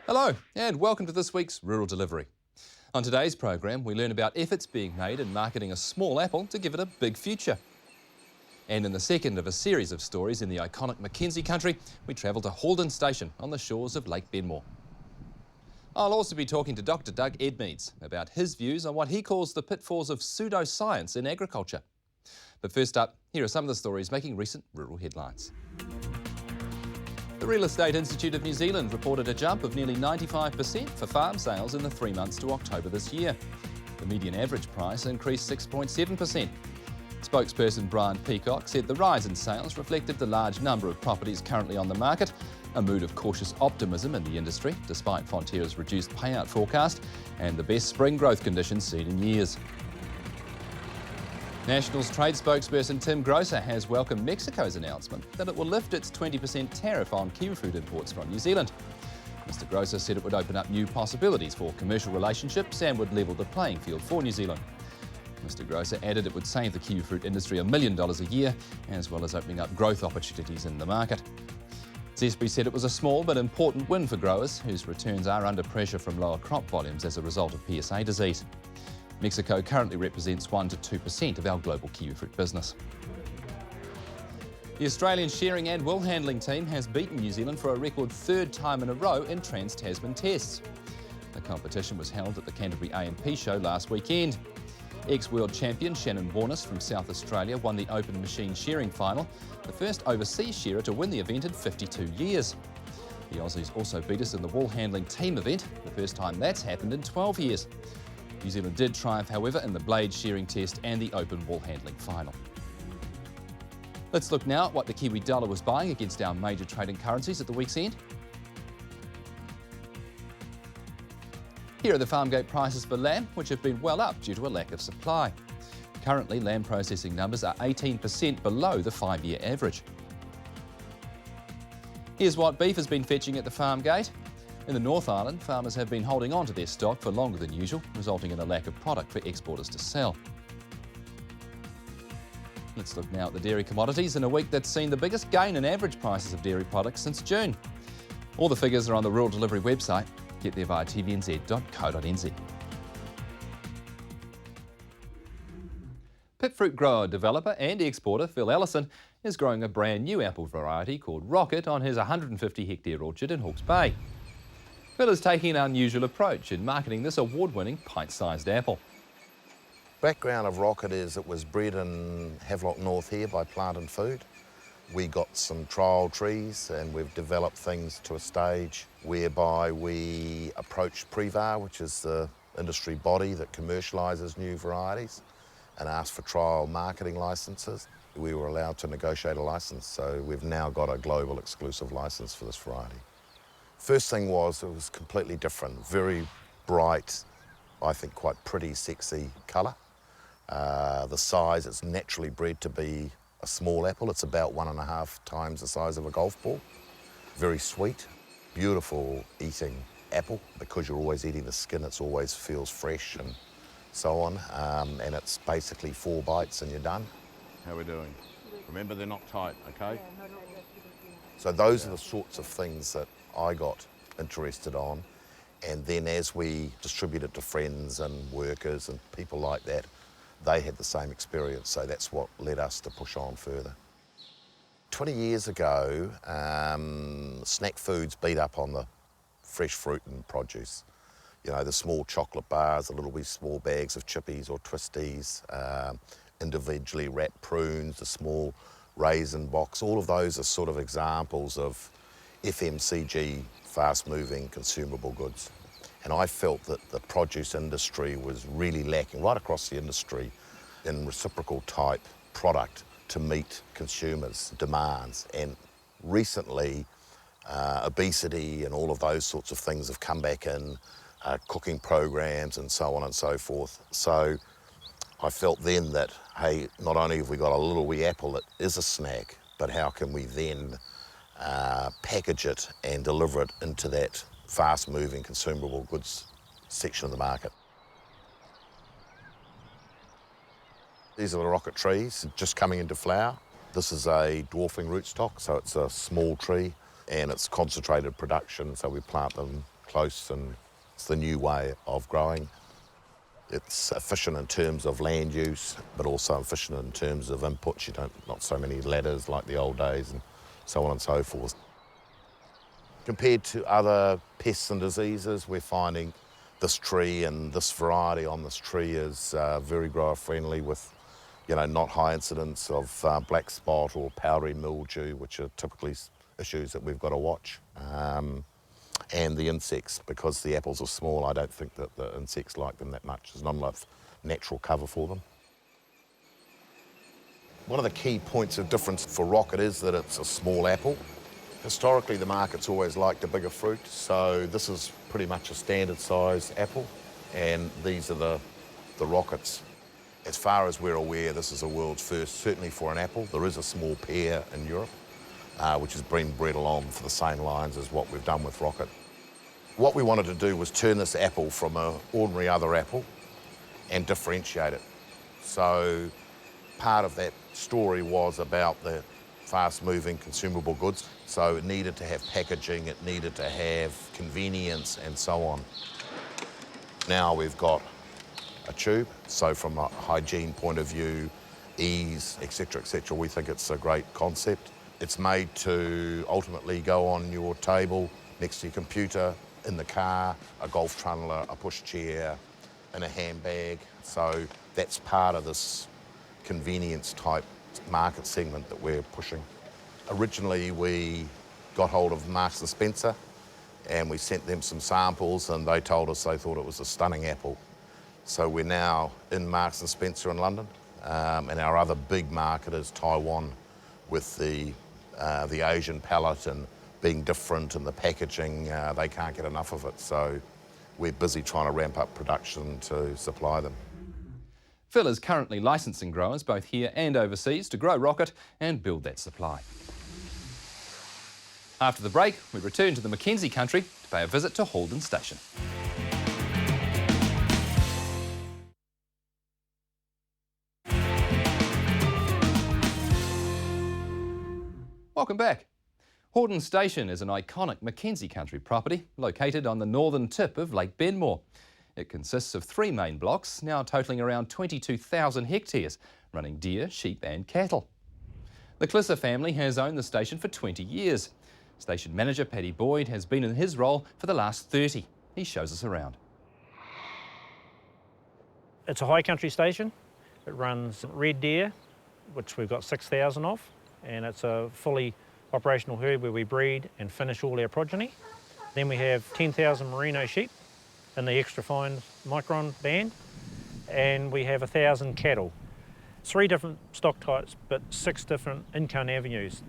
Hello and welcome to this week's Rural Delivery. On today's program we learn about efforts being made in marketing a small apple to give it a big future. And in the second of a series of stories in the iconic Mackenzie country, we travel to Halden Station on the shores of Lake Benmore. I'll also be talking to Dr. Doug Edmeades about his views on what he calls the pitfalls of pseudoscience in agriculture. But first up, here are some of the stories making recent rural headlines. The Real Estate Institute of New Zealand reported a jump of nearly 95% for farm sales in the 3 months to October this year. The median average price increased 6.7%. Spokesperson Brian Peacock said the rise in sales reflected the large number of properties currently on the market, a mood of cautious optimism in the industry despite Fonterra's reduced payout forecast, and the best spring growth conditions seen in years. Nationals trade spokesperson Tim Grosser has welcomed Mexico's announcement that it will lift its 20% tariff on kiwifruit imports from New Zealand. Mr. Grosser said it would open up new possibilities for commercial relationships and would level the playing field for New Zealand. Mr. Grosser added it would save the kiwifruit industry $1 million a year, as well as opening up growth opportunities in the market. Zesby said it was a small but important win for growers, whose returns are under pressure from lower crop volumes as a result of PSA disease. Mexico currently represents 1 to 2% of our global kiwifruit business. The Australian shearing and wool handling team has beaten New Zealand for a record third time in a row in Trans-Tasman tests. The competition was held at the Canterbury A&P show last weekend. Ex-world champion Shannon Warness from South Australia won the open machine shearing final, the first overseas shearer to win the event in 52 years. The Aussies also beat us in the wool handling team event, the first time that's happened in 12 years. New Zealand did triumph, however, in the blade shearing test and the open wool handling final. Let's look now at what the Kiwi dollar was buying against our major trading currencies at the week's end. Here are the farm gate prices for lamb, which have been well up due to a lack of supply. Currently, lamb processing numbers are 18% below the 5-year average. Here's what beef has been fetching at the farm gate. In the North Island, farmers have been holding on to their stock for longer than usual, resulting in a lack of product for exporters to sell. Let's look now at the dairy commodities in a week that's seen the biggest gain in average prices of dairy products since June. All the figures are on the Rural Delivery website. Get there via tvnz.co.nz. Pipfruit grower, developer and exporter Phil Ellison is growing a brand new apple variety called Rockit on his 150-hectare orchard in Hawke's Bay. Phil is taking an unusual approach in marketing this award-winning pint-sized apple. Background of Rockit is it was bred in Havelock North here by Plant and Food. We got some trial trees and we've developed things to a stage whereby we approached Prevar, which is the industry body that commercialises new varieties, and asked for trial marketing licences. We were allowed to negotiate a licence, so we've now got a global exclusive licence for this variety. First thing was, it was completely different, very bright, I think quite pretty, sexy colour. The size, it's naturally bred to be a small apple. It's about 1.5 times the size of a golf ball. Very sweet, beautiful eating apple. Because you're always eating the skin, it always feels fresh and so on. And it's basically 4 bites and you're done. How are we doing? Remember, they're not tight, okay? So those are the sorts of things that I got interested on, and then as we distribute it to friends and workers and people like that, they had the same experience, so that's what led us to push on further. 20 years ago, snack foods beat up on the fresh fruit and produce. You know, the small chocolate bars, the little wee small bags of chippies or twisties, individually wrapped prunes, the small raisin box, all of those are sort of examples of FMCG, fast-moving consumable goods. And I felt that the produce industry was really lacking right across the industry in reciprocal type product to meet consumers' demands. And recently, obesity and all of those sorts of things have come back in, cooking programs and so on and so forth. So I felt then that, hey, not only have we got a little wee apple that is a snack, but how can we then package it and deliver it into that fast-moving consumable goods section of the market. These are the Rockit trees just coming into flower. This is a dwarfing rootstock, so it's a small tree and it's concentrated production, so we plant them close, and it's the new way of growing. It's efficient in terms of land use, but also efficient in terms of inputs. Not so many ladders like the old days and so on and so forth. Compared to other pests and diseases, we're finding this tree and this variety on this tree is very grower friendly with, not high incidence of black spot or powdery mildew, which are typically issues that we've got to watch. And the insects, because the apples are small, I don't think that the insects like them that much. There's not enough natural cover for them. One of the key points of difference for Rockit is that it's a small apple. Historically, the market's always liked a bigger fruit, so this is pretty much a standard size apple, and these are the Rockits. As far as we're aware, this is a world's first, certainly for an apple. There is a small pear in Europe, which has been bred along for the same lines as what we've done with Rockit. What we wanted to do was turn this apple from an ordinary other apple and differentiate it. So part of that story was about the fast-moving consumable goods. So it needed to have packaging, it needed to have convenience and so on. Now we've got a tube, so from a hygiene point of view, ease, etc., we think it's a great concept. It's made to ultimately go on your table, next to your computer, in the car, a golf trundler, a pushchair, in a handbag. So that's part of this convenience type market segment that we're pushing. Originally we got hold of Marks & Spencer and we sent them some samples and they told us they thought it was a stunning apple. So we're now in Marks & Spencer in London, and our other big market is Taiwan, with the Asian palate and being different and the packaging, they can't get enough of it. So we're busy trying to ramp up production to supply them. Phil is currently licensing growers both here and overseas to grow Rockit and build that supply. After the break, we return to the Mackenzie country to pay a visit to Halden Station. Welcome back. Halden Station is an iconic Mackenzie country property located on the northern tip of Lake Benmore. It consists of 3 main blocks, now totalling around 22,000 hectares, running deer, sheep and cattle. The Clisser family has owned the station for 20 years. Station manager Paddy Boyd has been in his role for the last 30. He shows us around. It's a high country station. It runs red deer, which we've got 6,000 of, and it's a fully operational herd where we breed and finish all our progeny. Then we have 10,000 merino sheep in the extra fine micron band, and we have 1,000 cattle. 3 different stock types, but 6 different income avenues.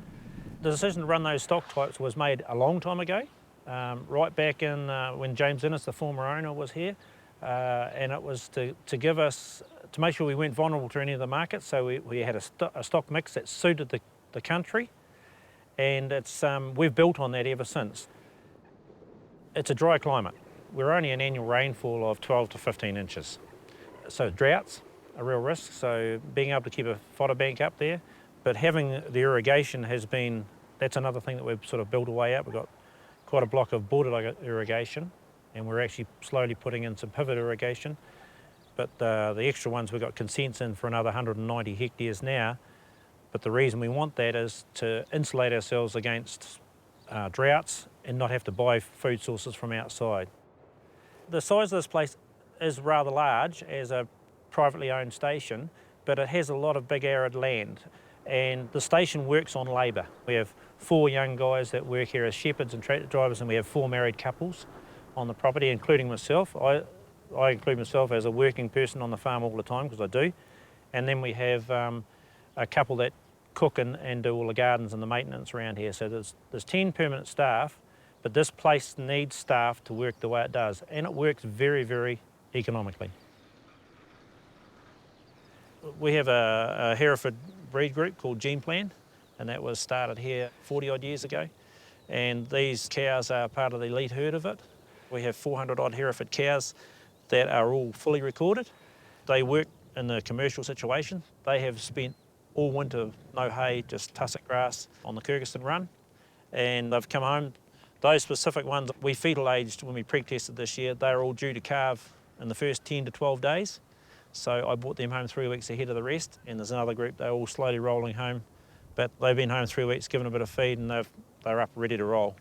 The decision to run those stock types was made a long time ago, right back in when James Innes, the former owner, was here, and it was to give us, to make sure we weren't vulnerable to any of the markets, so we had a stock mix that suited the country, and we've built on that ever since. It's a dry climate. We're only an annual rainfall of 12 to 15 inches. So droughts are a real risk, so being able to keep a fodder bank up there, but having the irrigation that's another thing that we've sort of built away up. We've got quite a block of border irrigation, and we're actually slowly putting in some pivot irrigation. But the extra ones, we've got consents in for another 190 hectares now. But the reason we want that is to insulate ourselves against droughts and not have to buy food sources from outside. The size of this place is rather large as a privately owned station, but it has a lot of big arid land, and the station works on labour. We have 4 young guys that work here as shepherds and tractor drivers, and we have 4 married couples on the property, including myself. I include myself as a working person on the farm all the time, because I do. And then we have a couple that cook and do all the gardens and the maintenance around here. So there's 10 permanent staff, but this place needs staff to work the way it does, and it works very, very economically. We have a Hereford breed group called Gene Plan, and that was started here 40 odd years ago, and these cows are part of the elite herd of it. We have 400 odd Hereford cows that are all fully recorded. They work in the commercial situation. They have spent all winter no hay, just tussock grass on the Kyrgyzstan run, and they've come home Those specific ones we fetal aged when we pre-tested this year, they're all due to calve in the first 10 to 12 days. So I brought them home 3 weeks ahead of the rest, and there's another group, they're all slowly rolling home. But they've been home 3 weeks, given a bit of feed, and they're up ready to roll.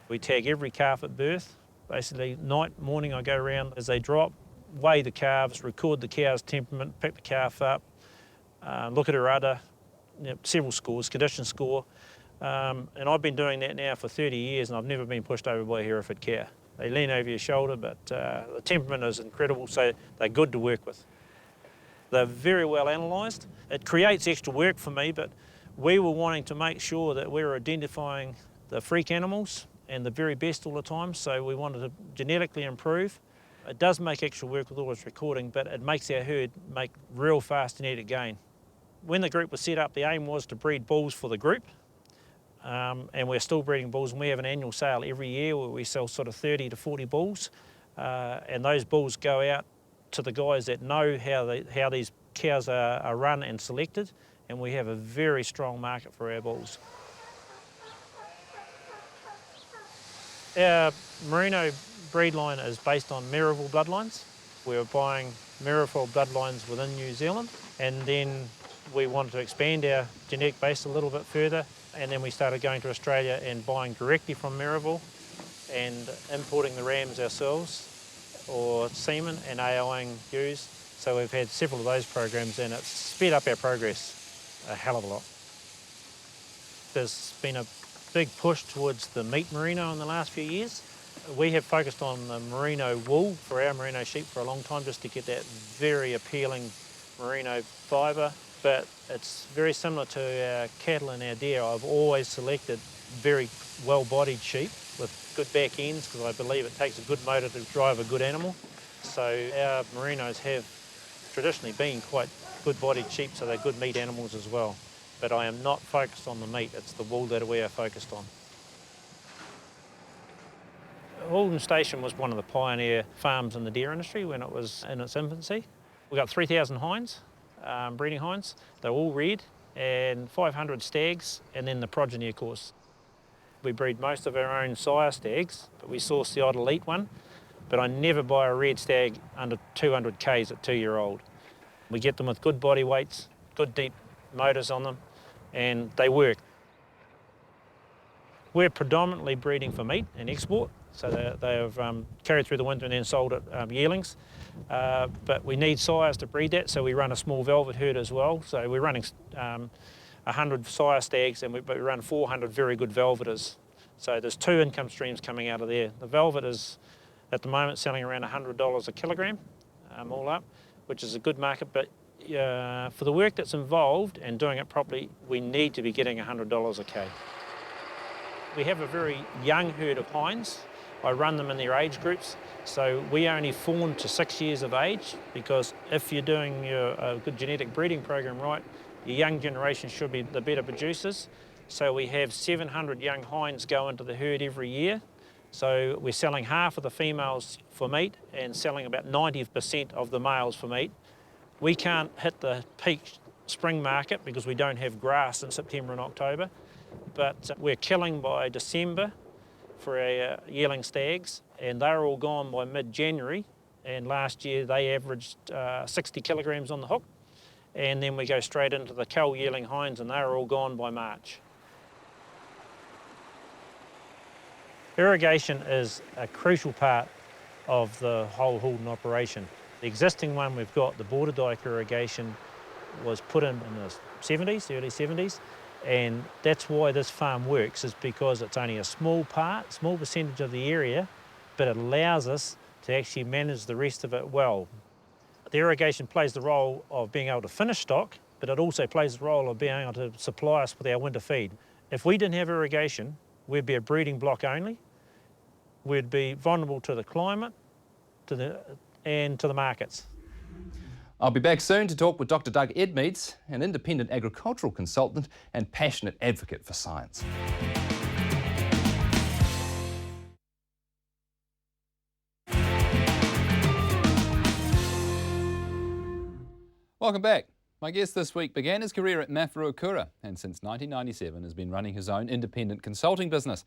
We tag every calf at birth. Basically, night, morning, I go around as they drop, weigh the calves, record the cow's temperament, pick the calf up, look at her udder, several scores, condition score. And I've been doing that now for 30 years, and I've never been pushed over by a Hereford cow. They lean over your shoulder, but the temperament is incredible, so they're good to work with. They're very well analysed. It creates extra work for me, but we were wanting to make sure that we were identifying the freak animals and the very best all the time, so we wanted to genetically improve. It does make extra work with all this recording, but it makes our herd make real fast genetic gain. When the group was set up, the aim was to breed bulls for the group, and we're still breeding bulls, and we have an annual sale every year where we sell sort of 30 to 40 bulls, and those bulls go out to the guys that know how these cows are run and selected, and we have a very strong market for our bulls. Our merino breed line is based on Merivale bloodlines. We were buying Merivale bloodlines within New Zealand, and then we wanted to expand our genetic base a little bit further, and then we started going to Australia and buying directly from Merivale and importing the rams ourselves, or semen, and AOing ewes. So we've had several of those programs, and it's sped up our progress a hell of a lot. There's been a big push towards the meat merino in the last few years. We have focused on the merino wool for our merino sheep for a long time, just to get that very appealing merino fibre, but it's very similar to our cattle and our deer. I've always selected very well-bodied sheep with good back ends, because I believe it takes a good motor to drive a good animal. So our merinos have traditionally been quite good-bodied sheep, so they're good meat animals as well. But I am not focused on the meat, it's the wool that we are focused on. Walden Station was one of the pioneer farms in the deer industry when it was in its infancy. We got 3,000 hinds, breeding hinds. They're all red, and 500 stags, and then the progeny, of course. We breed most of our own sire stags, but we source the odd elite one. But I never buy a red stag under 200 Ks at 2-year-old. We get them with good body weights, good deep motors on them, and they work. We're predominantly breeding for meat and export, so they have carried through the winter and then sold at yearlings. But we need sires to breed that, so we run a small velvet herd as well. So we're running 100 sire stags, and we run 400 very good velveters. So there's two income streams coming out of there. The velvet is at the moment selling around $100 a kilogram, all up, which is a good market, but for the work that's involved and doing it properly, we need to be getting $100 a K. We have a very young herd of hinds. I run them in their age groups, so we only fawn to 6 years of age, because if you're doing a good genetic breeding program right, your young generation should be the better producers. So we have 700 young hinds go into the herd every year. So we're selling half of the females for meat and selling about 90% of the males for meat. We can't hit the peak spring market because we don't have grass in September and October, but we're killing by December for our yearling stags, and they're all gone by mid-January, and last year they averaged 60 kilograms on the hook, and then we go straight into the cull yearling hinds, and they're all gone by March. Irrigation is a crucial part of the whole Halden operation. The existing one we've got, the border dike irrigation, was put in the 70s, early 70s, and that's why this farm works, is because it's only a small percentage of the area, but it allows us to actually manage the rest of it well. The irrigation plays the role of being able to finish stock, but it also plays the role of being able to supply us with our winter feed. If we didn't have irrigation, we'd be a breeding block only. We'd be vulnerable to the climate and to the markets. I'll be back soon to talk with Dr. Doug Edmeades, an independent agricultural consultant and passionate advocate for science. Welcome back. My guest this week began his career at Mafuruakura, and since 1997 has been running his own independent consulting business.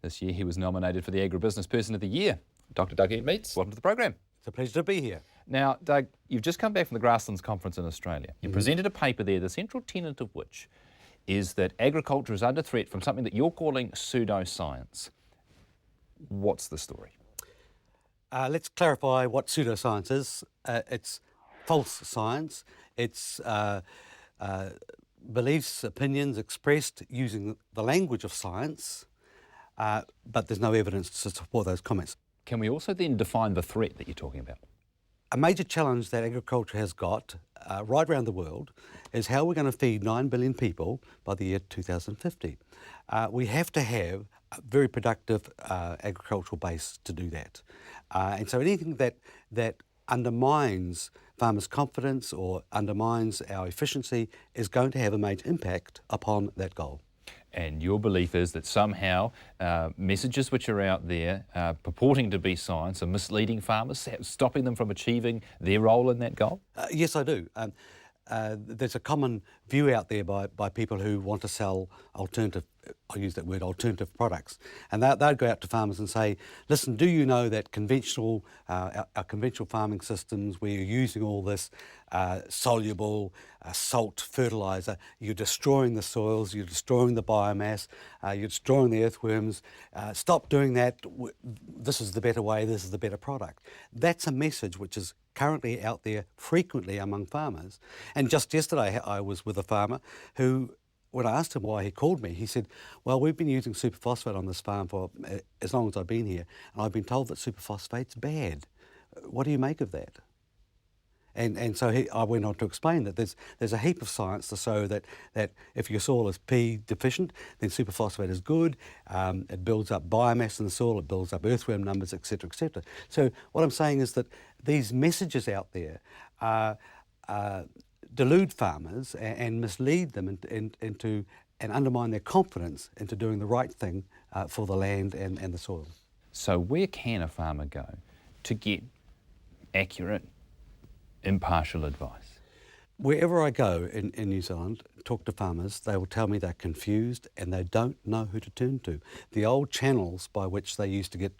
This year he was nominated for the Agribusiness Person of the Year. Dr. Doug Meets, welcome to the program. It's a pleasure to be here. Now, Doug, you've just come back from the Grasslands Conference in Australia. You presented a paper there, the central tenet of which is that agriculture is under threat from something that you're calling pseudoscience. What's the story? Let's clarify what pseudoscience is. It's false science. It's beliefs, opinions expressed using the language of science, but there's no evidence to support those comments. Can we also then define the threat that you're talking about? A major challenge that agriculture has got right around the world is how we're going to feed 9 billion people by the year 2050. We have to have a very productive agricultural base to do that. And so anything that undermines farmers' confidence or undermines our efficiency is going to have a major impact upon that goal. And your belief is that somehow messages which are out there purporting to be science are misleading farmers, stopping them from achieving their role in that goal? Yes, I do. There's a common view out there by people who want to sell alternative, I'll use that word, alternative products. And they'd go out to farmers and say, listen, do you know that our conventional farming systems, where you're using all this soluble salt fertiliser, you're destroying the soils, you're destroying the biomass, you're destroying the earthworms. Stop doing that. This is the better way, this is the better product. That's a message which is currently out there frequently among farmers. And just yesterday I was with a farmer who, when I asked him why he called me, he said, well, we've been using superphosphate on this farm for as long as I've been here, and I've been told that superphosphate's bad. What do you make of that? And so I went on to explain that there's a heap of science to show that if your soil is P deficient, then superphosphate is good. It builds up biomass in the soil, it builds up earthworm numbers, etc., etc. So what I'm saying is that these messages out there delude farmers and mislead them into and undermine their confidence into doing the right thing for the land and the soil. So where can a farmer go to get accurate, impartial advice? Wherever I go in New Zealand, talk to farmers, they will tell me they're confused and they don't know who to turn to. The old channels by which they used to get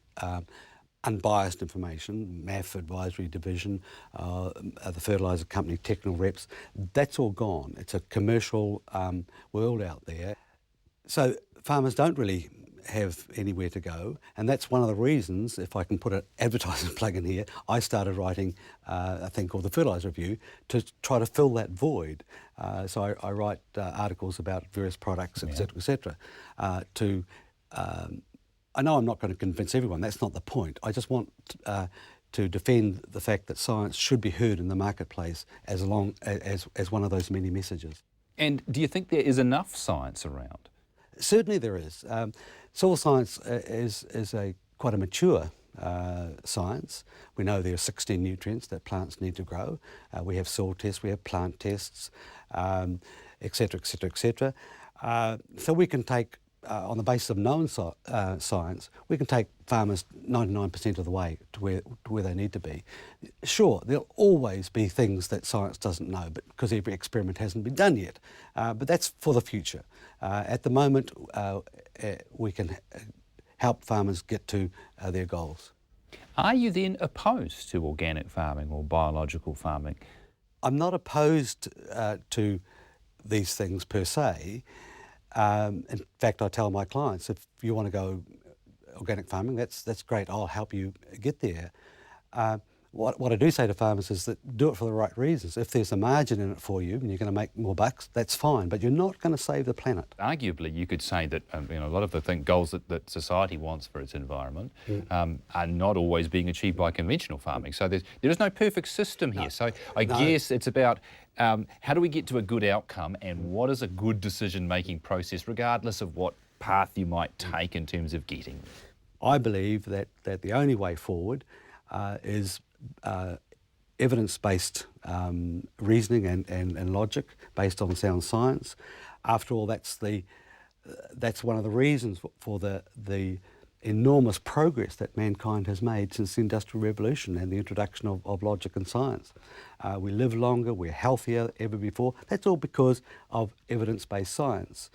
unbiased information, MAF Advisory Division, the fertiliser company, technical reps, that's all gone. It's a commercial world out there. So farmers don't really have anywhere to go, and that's one of the reasons, if I can put an advertising plug in here, I started writing a thing called the Fertiliser Review to try to fill that void. So I write articles about various products, etc., etc. I know I'm not going to convince everyone, that's not the point. I just want to defend the fact that science should be heard in the marketplace as one of those many messages. And do you think there is enough science around? Certainly there is. Soil science is quite a mature science. We know there are 16 nutrients that plants need to grow. We have soil tests, we have plant tests, etc., etc., etc. So we can take, on the basis of known science, we can take farmers 99% of the way to where they need to be. Sure, there'll always be things that science doesn't know, but because every experiment hasn't been done yet. But that's for the future. At the moment, we can help farmers get to their goals. Are you then opposed to organic farming or biological farming? I'm not opposed to these things per se. In fact, I tell my clients, if you want to go organic farming, that's great, I'll help you get there. What I do say to farmers is that do it for the right reasons. If there's a margin in it for you and you're going to make more bucks, that's fine, but you're not going to save the planet. Arguably, you could say that a lot of the goals that society wants for its environment are not always being achieved by conventional farming. So there is no perfect system here. So I guess it's about how do we get to a good outcome and what is a good decision-making process, regardless of what path you might take in terms of getting there. I believe that the only way forward is evidence-based reasoning and logic based on sound science. After all, that's one of the reasons for the enormous progress that mankind has made since the Industrial Revolution and the introduction of logic and science. We live longer, we're healthier than ever before. That's all because of evidence-based science.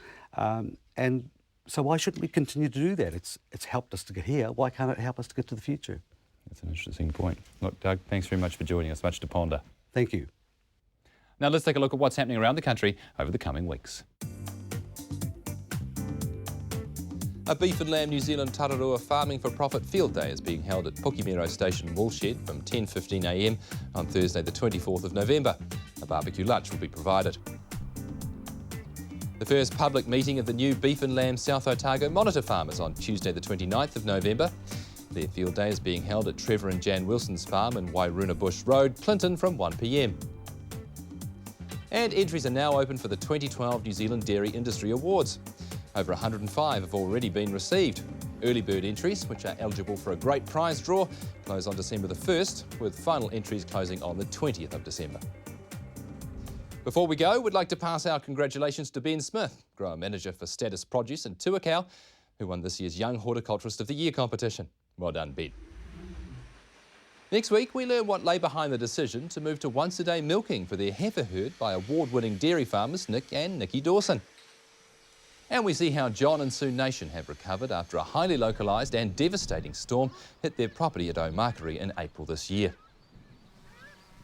And So why shouldn't we continue to do that? It's helped us to get here. Why can't it help us to get to the future? That's an interesting point. Look, Doug, thanks very much for joining us. Much to ponder. Thank you. Now let's take a look at what's happening around the country over the coming weeks. A Beef and Lamb New Zealand Tararua Farming for Profit Field Day is being held at Pukimero Station Woolshed from 10:15 a.m. on Thursday the 24th of November. A barbecue lunch will be provided. The first public meeting of the new Beef and Lamb South Otago monitor farmers on Tuesday the 29th of November. Their field day is being held at Trevor and Jan Wilson's farm in Wairuna Bush Road, Clinton from 1 p.m. And entries are now open for the 2012 New Zealand Dairy Industry Awards. Over 105 have already been received. Early bird entries, which are eligible for a great prize draw, close on December the 1st, with final entries closing on the 20th of December. Before we go, we'd like to pass our congratulations to Ben Smith, Grower Manager for Status Produce in Tuakau, who won this year's Young Horticulturist of the Year competition. Well done, Ben. Next week, we learn what lay behind the decision to move to once-a-day milking for their heifer herd by award-winning dairy farmers Nick and Nikki Dawson. And we see how John and Sue Nation have recovered after a highly localised and devastating storm hit their property at Omakari in April this year.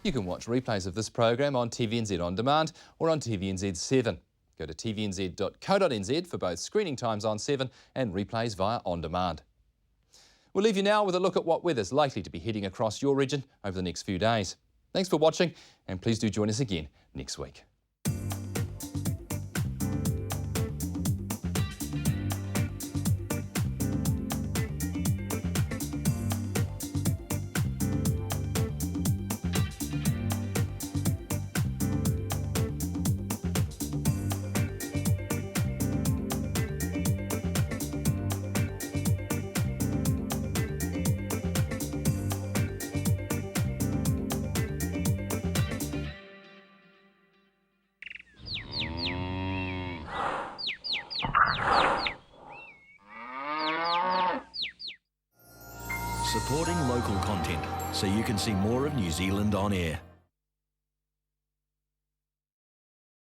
You can watch replays of this program on TVNZ On Demand or on TVNZ 7. Go to tvnz.co.nz for both screening times on 7 and replays via On Demand. We'll leave you now with a look at what weather's likely to be heading across your region over the next few days. Thanks for watching, and please do join us again next week. Supporting local content so you can see more of New Zealand on air.